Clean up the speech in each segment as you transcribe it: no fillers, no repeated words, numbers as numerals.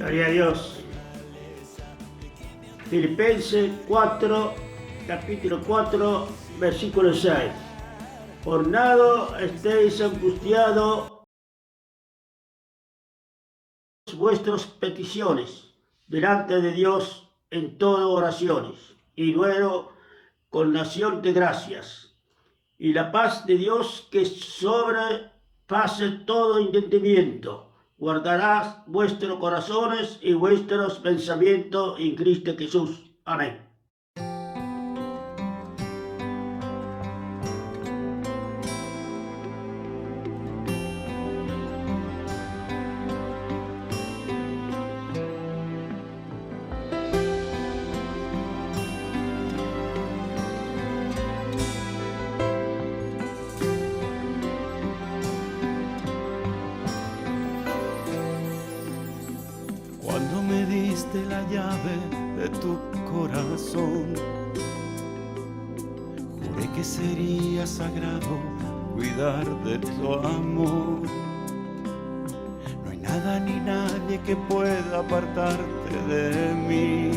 Gloria a Dios. Filipenses 4, capítulo 4, versículo 6. Por nada estéis angustiados vuestras peticiones delante de Dios en todas oraciones y luego con acción de gracias. Y la paz de Dios que sobrepase todo entendimiento, guardará vuestros corazones y vuestros pensamientos en Cristo Jesús. Amén. Cuando me diste la llave de tu corazón, juré que sería sagrado cuidar de tu amor. No hay nada ni nadie que pueda apartarte de mí.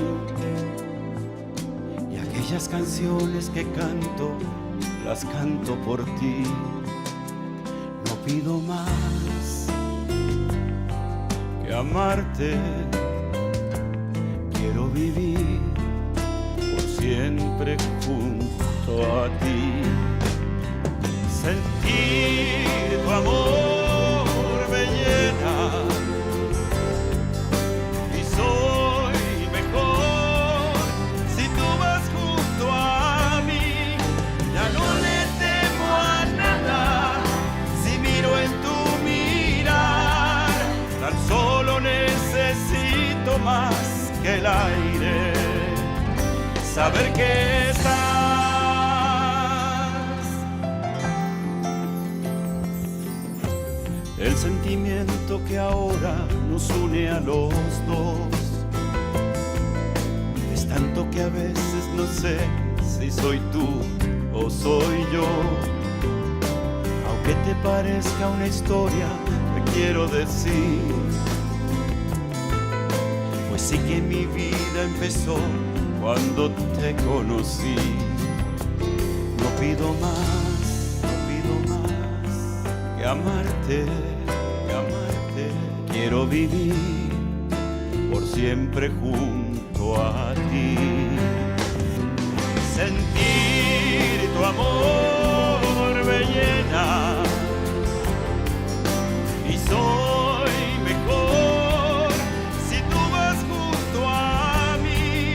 Y aquellas canciones que canto, las canto por ti. No pido más que amarte. Quiero vivir por siempre junto a ti. Sentir tu amor me llena y soy mejor si tú vas junto a mí. Ya no le temo a nada si miro en tu mirar. Tan solo necesito más que el aire, saber que estás. El sentimiento que ahora nos une a los dos es tanto que a veces no sé si soy tú o soy yo. Aunque te parezca una historia, te quiero decir, pues sí que mi vida empezó cuando te conocí. No pido más que amarte, quiero vivir por siempre junto a ti. Sentir tu amor me llena y soy mejor si tú vas junto a mí.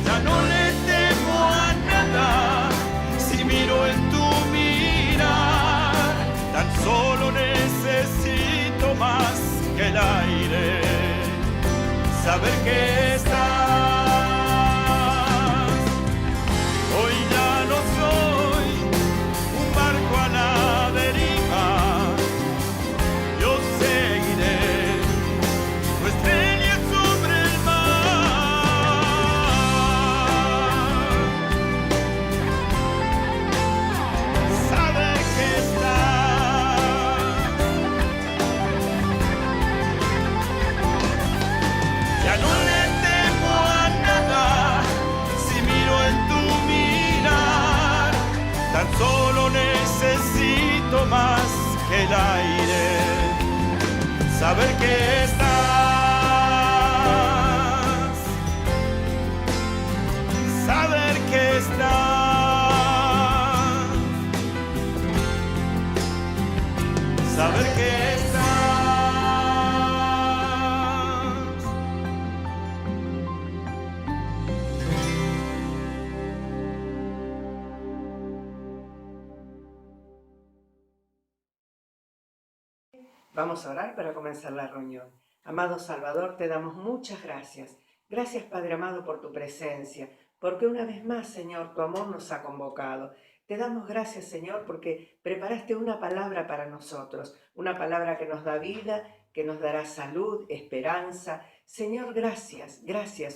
Ya no le temo a nada si miro en tu mirar. Tan solo necesito más que el aire, saber que estás. Hoy ya no soy un barco a la deriva, yo seguiré tu estrella sobre el mar. Saber que estás. Ya no le temo a nada si miro en tu mirar. Tan solo necesito más que el aire, saber que estás, saber que estás, saber que estás. Vamos a orar para comenzar la reunión. Amado Salvador, te damos muchas gracias. Gracias, Padre amado, por tu presencia, porque una vez más, Señor, tu amor nos ha convocado. Te damos gracias, Señor, porque preparaste una palabra para nosotros, una palabra que nos da vida, que nos dará salud, esperanza. Señor, gracias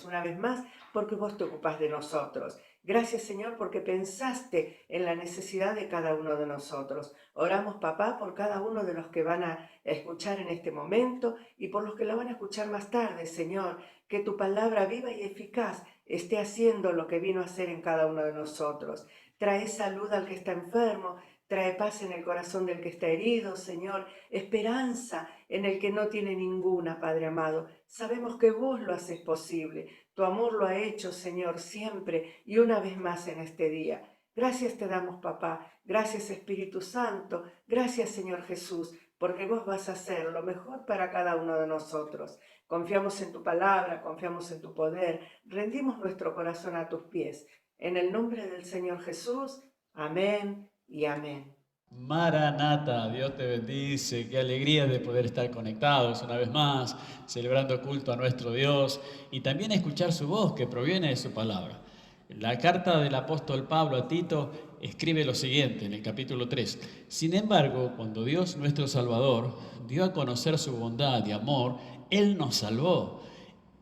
una vez más, porque vos te ocupás de nosotros. Gracias, Señor, porque pensaste en la necesidad de cada uno de nosotros. Oramos, papá, por cada uno de los que van a escuchar en este momento y por los que la van a escuchar más tarde, Señor. Que tu palabra viva y eficaz esté haciendo lo que vino a hacer en cada uno de nosotros. Trae salud al que está enfermo, trae paz en el corazón del que está herido, Señor, esperanza en el que no tiene ninguna, Padre amado. Sabemos que vos lo haces posible. Tu amor lo ha hecho, Señor, siempre y una vez más en este día. Gracias te damos, papá. Gracias, Espíritu Santo. Gracias, Señor Jesús, porque vos vas a hacer lo mejor para cada uno de nosotros. Confiamos en tu palabra, confiamos en tu poder. Rendimos nuestro corazón a tus pies. En el nombre del Señor Jesús. Amén y amén. Maranata, Dios te bendice, qué alegría de poder estar conectados una vez más, celebrando culto a nuestro Dios y también escuchar su voz que proviene de su palabra. La carta del apóstol Pablo a Tito escribe lo siguiente en el capítulo 3. Sin embargo, cuando Dios nuestro Salvador dio a conocer su bondad y amor, Él nos salvó.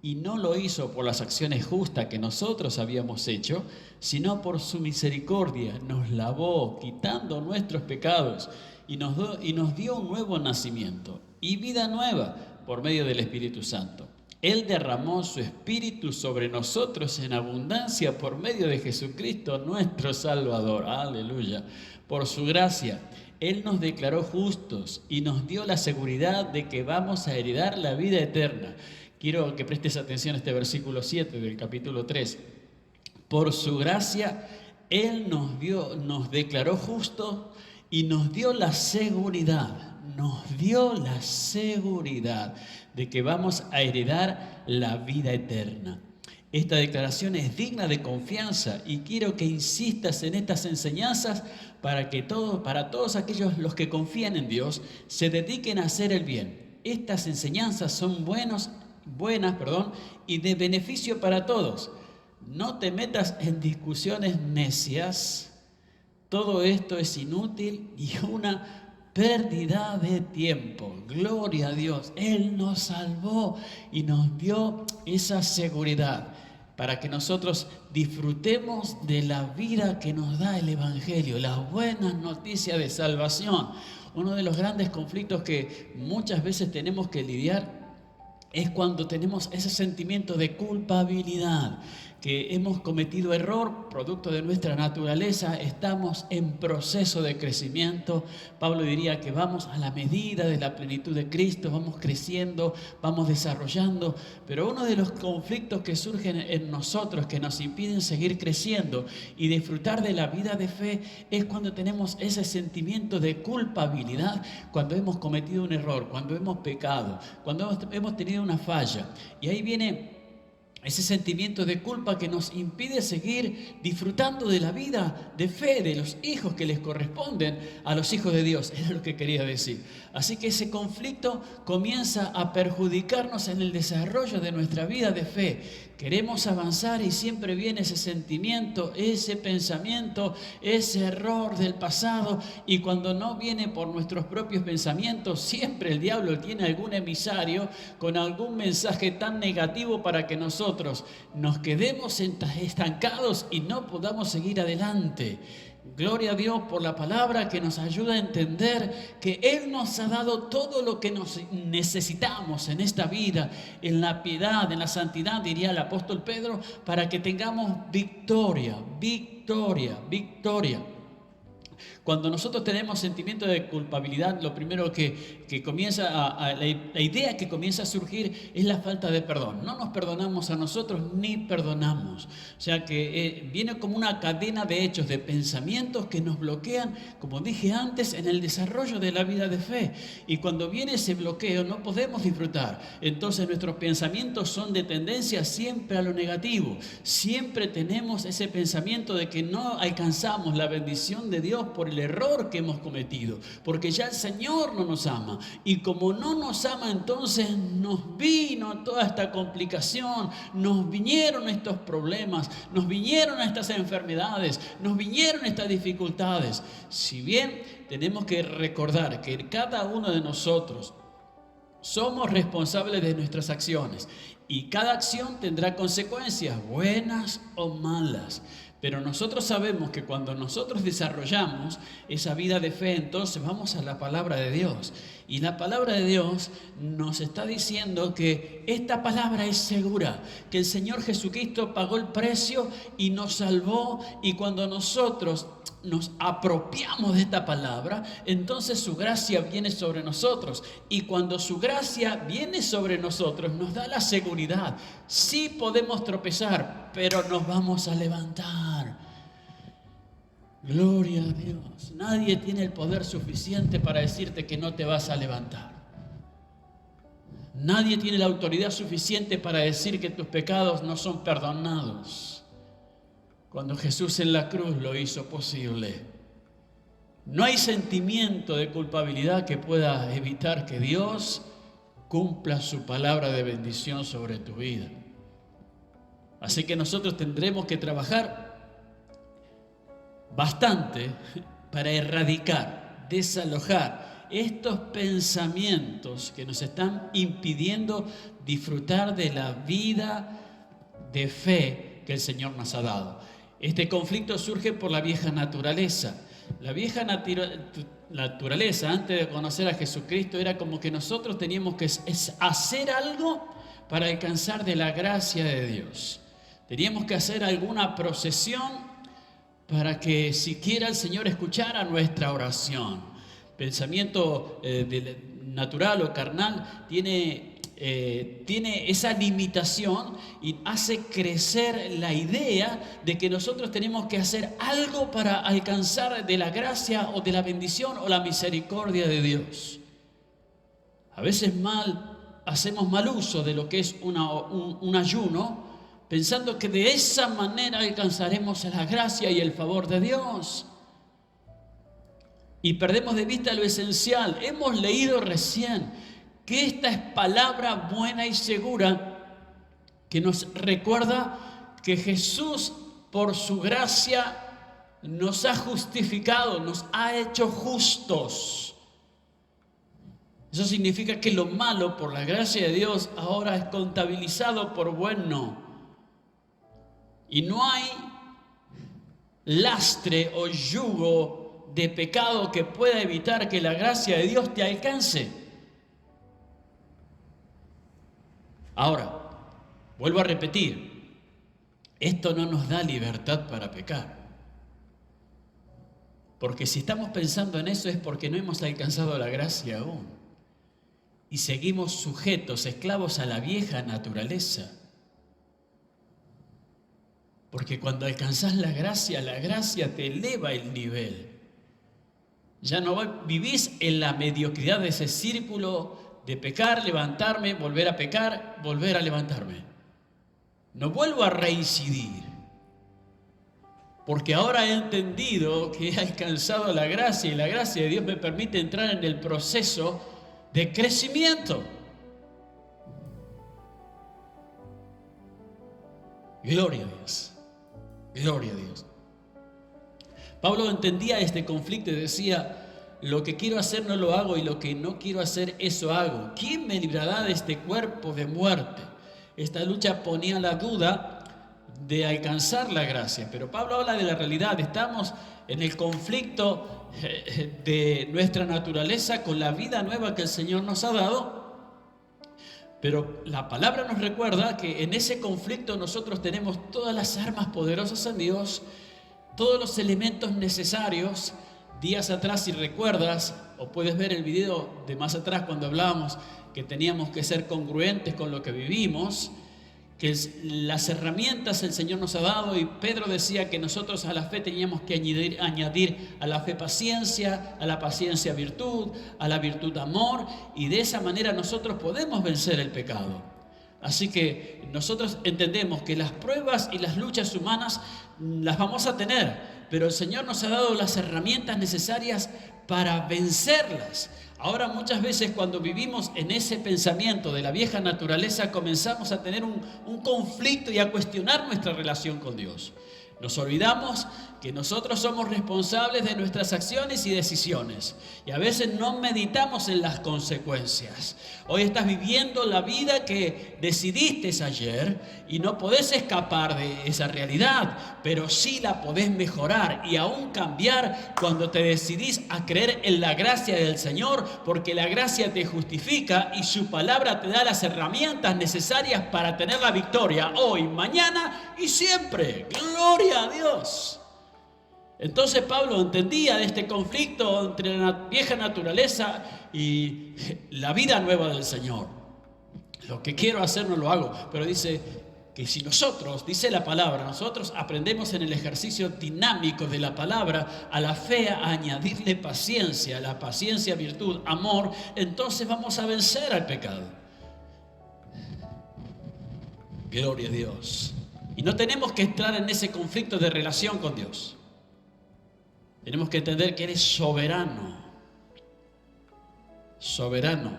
Y no lo hizo por las acciones justas que nosotros habíamos hecho, sino por su misericordia. Nos lavó, quitando nuestros pecados, y nos dio un nuevo nacimiento y vida nueva por medio del Espíritu Santo. Él derramó su Espíritu sobre nosotros en abundancia por medio de Jesucristo, nuestro Salvador. Aleluya. Por su gracia, Él nos declaró justos y nos dio la seguridad de que vamos a heredar la vida eterna. Quiero que prestes atención a este versículo 7 del capítulo 3. Por su gracia, Él nos declaró justos y nos dio la seguridad. Nos dio la seguridad de que vamos a heredar la vida eterna. Esta declaración es digna de confianza y quiero que insistas en estas enseñanzas para todos aquellos los que confían en Dios se dediquen a hacer el bien. Estas enseñanzas son buenas y de beneficio para todos. No te metas en discusiones necias. Todo esto es inútil y una pérdida de tiempo. Gloria a Dios. Él nos salvó y nos dio esa seguridad para que nosotros disfrutemos de la vida que nos da el Evangelio, las buenas noticias de salvación. Uno de los grandes conflictos que muchas veces tenemos que lidiar es cuando tenemos ese sentimiento de culpabilidad, que hemos cometido error, producto de nuestra naturaleza, estamos en proceso de crecimiento. Pablo diría que vamos a la medida de la plenitud de Cristo, vamos creciendo, vamos desarrollando, pero uno de los conflictos que surgen en nosotros, que nos impiden seguir creciendo y disfrutar de la vida de fe, es cuando tenemos ese sentimiento de culpabilidad, cuando hemos cometido un error, cuando hemos pecado, cuando hemos tenido una falla. Y ahí viene ese sentimiento de culpa que nos impide seguir disfrutando de la vida de fe de los hijos que les corresponden a los hijos de Dios. Era lo que quería decir. Así que ese conflicto comienza a perjudicarnos en el desarrollo de nuestra vida de fe. Queremos avanzar y siempre viene ese sentimiento, ese pensamiento, ese error del pasado. Y cuando no viene por nuestros propios pensamientos, siempre el diablo tiene algún emisario con algún mensaje tan negativo para que nosotros nos quedemos estancados y no podamos seguir adelante. Gloria a Dios por la palabra que nos ayuda a entender que Él nos ha dado todo lo que nos necesitamos en esta vida, en la piedad, en la santidad, diría el apóstol Pedro, para que tengamos victoria, victoria, victoria. Cuando nosotros tenemos sentimiento de culpabilidad, lo primero que comienza la idea que comienza a surgir es la falta de perdón. No nos perdonamos a nosotros ni perdonamos. O sea que viene como una cadena de hechos, de pensamientos que nos bloquean, como dije antes, en el desarrollo de la vida de fe. Y cuando viene ese bloqueo no podemos disfrutar. Entonces nuestros pensamientos son de tendencia siempre a lo negativo. Siempre tenemos ese pensamiento de que no alcanzamos la bendición de Dios por el error que hemos cometido, porque ya el Señor no nos ama, y como no nos ama, entonces nos vino toda esta complicación, nos vinieron estos problemas, nos vinieron estas enfermedades, nos vinieron estas dificultades. Si bien tenemos que recordar que cada uno de nosotros somos responsables de nuestras acciones y cada acción tendrá consecuencias, buenas o malas. Pero nosotros sabemos que cuando nosotros desarrollamos esa vida de fe, entonces vamos a la palabra de Dios. Y la palabra de Dios nos está diciendo que esta palabra es segura, que el Señor Jesucristo pagó el precio y nos salvó. Y cuando nosotros nos apropiamos de esta palabra, entonces su gracia viene sobre nosotros. Y cuando su gracia viene sobre nosotros, nos da la seguridad. Sí podemos tropezar, pero nos vamos a levantar. Gloria a Dios. Nadie tiene el poder suficiente para decirte que no te vas a levantar. Nadie tiene la autoridad suficiente para decir que tus pecados no son perdonados. Cuando Jesús en la cruz lo hizo posible. No hay sentimiento de culpabilidad que pueda evitar que Dios cumpla su palabra de bendición sobre tu vida. Así que nosotros tendremos que trabajar bastante para erradicar, desalojar estos pensamientos que nos están impidiendo disfrutar de la vida de fe que el Señor nos ha dado. Este conflicto surge por la vieja naturaleza. La vieja naturaleza, antes de conocer a Jesucristo, era como que nosotros teníamos que hacer algo para alcanzar de la gracia de Dios. Teníamos que hacer alguna procesión para que siquiera el Señor escuchara nuestra oración. Pensamiento natural o carnal tiene esa limitación y hace crecer la idea de que nosotros tenemos que hacer algo para alcanzar de la gracia o de la bendición o la misericordia de Dios. A veces hacemos mal uso de lo que es un ayuno, pensando que de esa manera alcanzaremos la gracia y el favor de Dios. Y perdemos de vista lo esencial. Hemos leído recién que esta es palabra buena y segura que nos recuerda que Jesús, por su gracia, nos ha justificado, nos ha hecho justos. Eso significa que lo malo, por la gracia de Dios, ahora es contabilizado por bueno. Y no hay lastre o yugo de pecado que pueda evitar que la gracia de Dios te alcance. Ahora, vuelvo a repetir, esto no nos da libertad para pecar. Porque si estamos pensando en eso es porque no hemos alcanzado la gracia aún. Y seguimos sujetos, esclavos a la vieja naturaleza. Porque cuando alcanzás la gracia te eleva el nivel. Ya no vivís en la mediocridad de ese círculo de pecar, levantarme, volver a pecar, volver a levantarme. No vuelvo a reincidir. Porque ahora he entendido que he alcanzado la gracia y la gracia de Dios me permite entrar en el proceso de crecimiento. Gloria a Dios. Gloria a Dios. Pablo entendía este conflicto y decía: lo que quiero hacer no lo hago y lo que no quiero hacer eso hago. ¿Quién me librará de este cuerpo de muerte? Esta lucha ponía la duda de alcanzar la gracia. Pero Pablo habla de la realidad. Estamos en el conflicto de nuestra naturaleza con la vida nueva que el Señor nos ha dado. Pero la palabra nos recuerda que en ese conflicto nosotros tenemos todas las armas poderosas en Dios, todos los elementos necesarios. Días atrás, si recuerdas, o puedes ver el video de más atrás cuando hablábamos que teníamos que ser congruentes con lo que vivimos, que las herramientas el Señor nos ha dado, y Pedro decía que nosotros a la fe teníamos que añadir a la fe paciencia, a la paciencia virtud, a la virtud amor, y de esa manera nosotros podemos vencer el pecado. Así que nosotros entendemos que las pruebas y las luchas humanas las vamos a tener, pero el Señor nos ha dado las herramientas necesarias para vencerlas. Ahora muchas veces cuando vivimos en ese pensamiento de la vieja naturaleza comenzamos a tener un conflicto y a cuestionar nuestra relación con Dios. Nos olvidamos que nosotros somos responsables de nuestras acciones y decisiones. Y a veces no meditamos en las consecuencias. Hoy estás viviendo la vida que decidiste ayer y no podés escapar de esa realidad, pero sí la podés mejorar y aún cambiar cuando te decidís a creer en la gracia del Señor, porque la gracia te justifica y su palabra te da las herramientas necesarias para tener la victoria hoy, mañana y siempre. ¡Gloria a Dios! Entonces Pablo entendía de este conflicto entre la vieja naturaleza y la vida nueva del Señor. Lo que quiero hacer no lo hago, pero dice que si nosotros, dice la palabra, nosotros aprendemos en el ejercicio dinámico de la palabra a la fe a añadirle paciencia, a la paciencia, virtud, amor, entonces vamos a vencer al pecado. Gloria a Dios. Y no tenemos que entrar en ese conflicto de relación con Dios. Tenemos que entender que eres soberano. Soberano.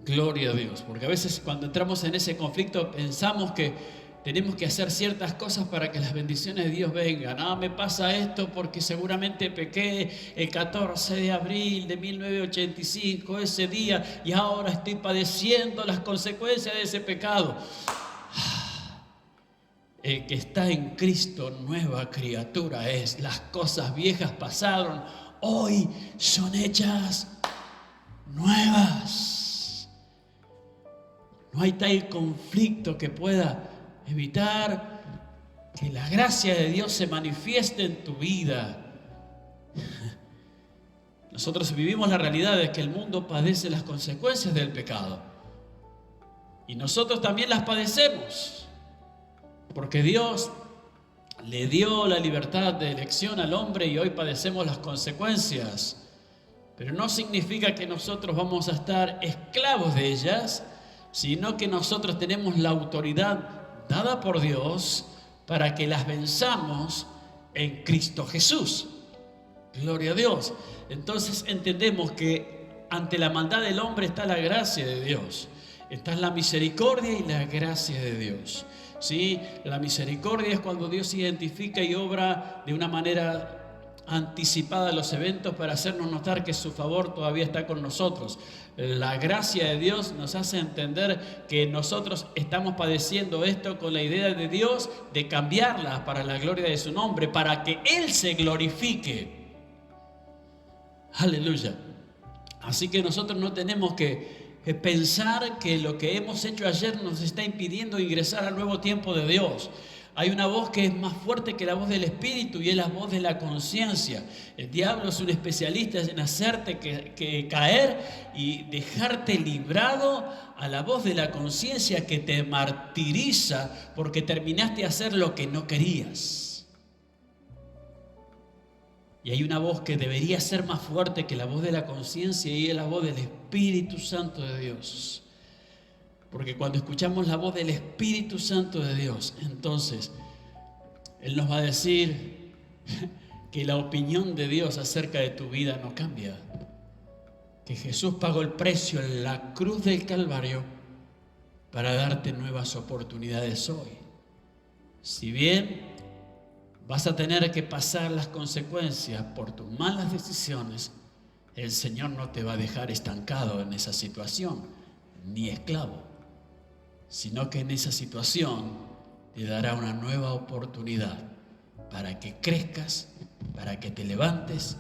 Gloria a Dios. Porque a veces cuando entramos en ese conflicto pensamos que tenemos que hacer ciertas cosas para que las bendiciones de Dios vengan. Me pasa esto porque seguramente pequé el 14 de abril de 1985, ese día, y ahora estoy padeciendo las consecuencias de ese pecado. El que está en Cristo, nueva criatura es. Las cosas viejas pasaron, hoy son hechas nuevas. No hay tal conflicto que pueda evitar que la gracia de Dios se manifieste en tu vida. Nosotros vivimos la realidad de que el mundo padece las consecuencias del pecado. Y nosotros también las padecemos. Porque Dios le dio la libertad de elección al hombre y hoy padecemos las consecuencias. Pero no significa que nosotros vamos a estar esclavos de ellas, sino que nosotros tenemos la autoridad dada por Dios para que las venzamos en Cristo Jesús. Gloria a Dios. Entonces entendemos que ante la maldad del hombre está la gracia de Dios. Está la misericordia y la gracia de Dios. ¿Sí? La misericordia es cuando Dios identifica y obra de una manera anticipada los eventos para hacernos notar que su favor todavía está con nosotros. La gracia de Dios nos hace entender que nosotros estamos padeciendo esto con la idea de Dios de cambiarla para la gloria de su nombre, para que Él se glorifique. Aleluya. Así que nosotros no tenemos que pensar que lo que hemos hecho ayer nos está impidiendo ingresar al nuevo tiempo de Dios. Hay una voz que es más fuerte que la voz del Espíritu y es la voz de la conciencia. El diablo es un especialista en hacerte que caer y dejarte librado a la voz de la conciencia que te martiriza porque terminaste de hacer lo que no querías. Y hay una voz que debería ser más fuerte que la voz de la conciencia y es la voz del Espíritu Santo de Dios. Porque cuando escuchamos la voz del Espíritu Santo de Dios, entonces Él nos va a decir que la opinión de Dios acerca de tu vida no cambia. Que Jesús pagó el precio en la cruz del Calvario para darte nuevas oportunidades hoy. Si bien vas a tener que pasar las consecuencias por tus malas decisiones, el Señor no te va a dejar estancado en esa situación, ni esclavo, sino que en esa situación te dará una nueva oportunidad para que crezcas, para que te levantes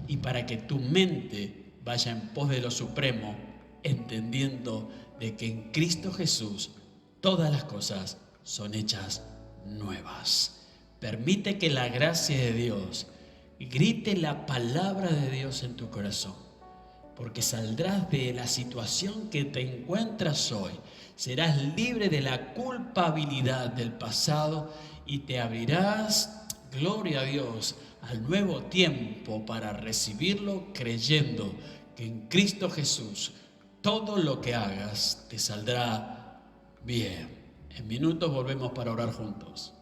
y para que tu mente vaya en pos de lo supremo, entendiendo de que en Cristo Jesús todas las cosas son hechas nuevas. Permite que la gracia de Dios grite la palabra de Dios en tu corazón, porque saldrás de la situación que te encuentras hoy. Serás libre de la culpabilidad del pasado y te abrirás, gloria a Dios, al nuevo tiempo para recibirlo creyendo que en Cristo Jesús todo lo que hagas te saldrá bien. En minutos volvemos para orar juntos.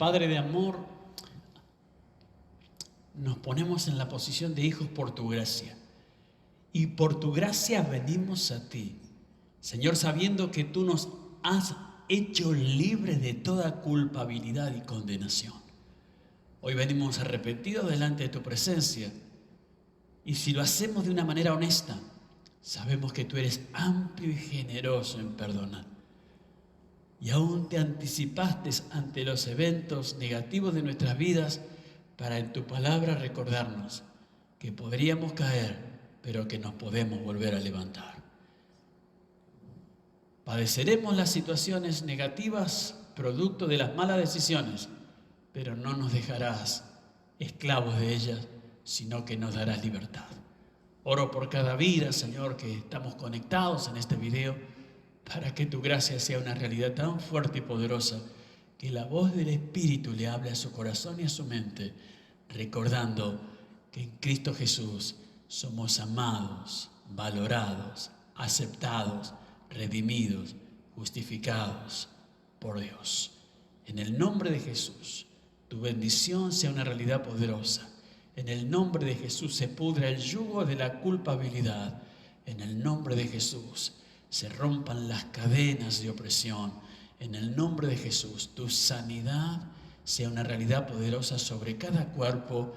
Padre de amor, nos ponemos en la posición de hijos por tu gracia. Y por tu gracia venimos a ti, Señor, sabiendo que tú nos has hecho libres de toda culpabilidad y condenación. Hoy venimos arrepentidos delante de tu presencia. Y si lo hacemos de una manera honesta, sabemos que tú eres amplio y generoso en perdonar. Y aún te anticipaste ante los eventos negativos de nuestras vidas para en tu palabra recordarnos que podríamos caer, pero que nos podemos volver a levantar. Padeceremos las situaciones negativas producto de las malas decisiones, pero no nos dejarás esclavos de ellas, sino que nos darás libertad. Oro por cada vida, Señor, que estamos conectados en este video, para que tu gracia sea una realidad tan fuerte y poderosa, que la voz del Espíritu le hable a su corazón y a su mente, recordando que en Cristo Jesús somos amados, valorados, aceptados, redimidos, justificados por Dios. En el nombre de Jesús, tu bendición sea una realidad poderosa. En el nombre de Jesús se pudra el yugo de la culpabilidad. En el nombre de Jesús se rompan las cadenas de opresión. En el nombre de Jesús, tu sanidad sea una realidad poderosa sobre cada cuerpo,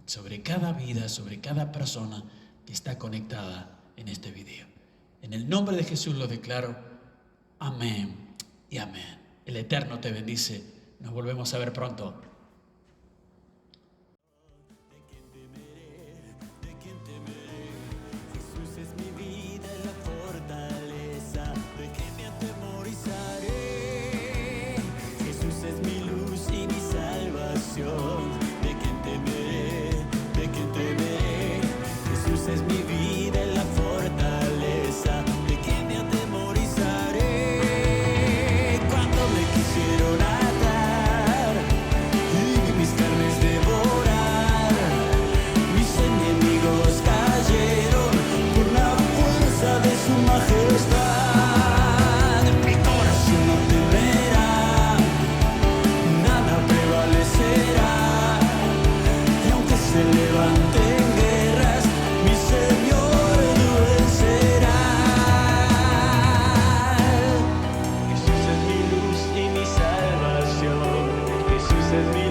sobre cada vida, sobre cada persona que está conectada en este video. En el nombre de Jesús lo declaro. Amén y amén. El Eterno te bendice. Nos volvemos a ver pronto. ¿De quién temeré? ¿De quién temeré? Jesús es mi vida en la fortaleza. ¿De quién me atemorizaré? Cuando me quisieron atar y mis carnes devorar, mis enemigos cayeron por la fuerza de su majestad. Mi corazón no temerá, nada prevalecerá. Y aunque se levanten guerras, mi Señor lo vencerá. Jesús es mi luz y mi salvación. Jesús es mi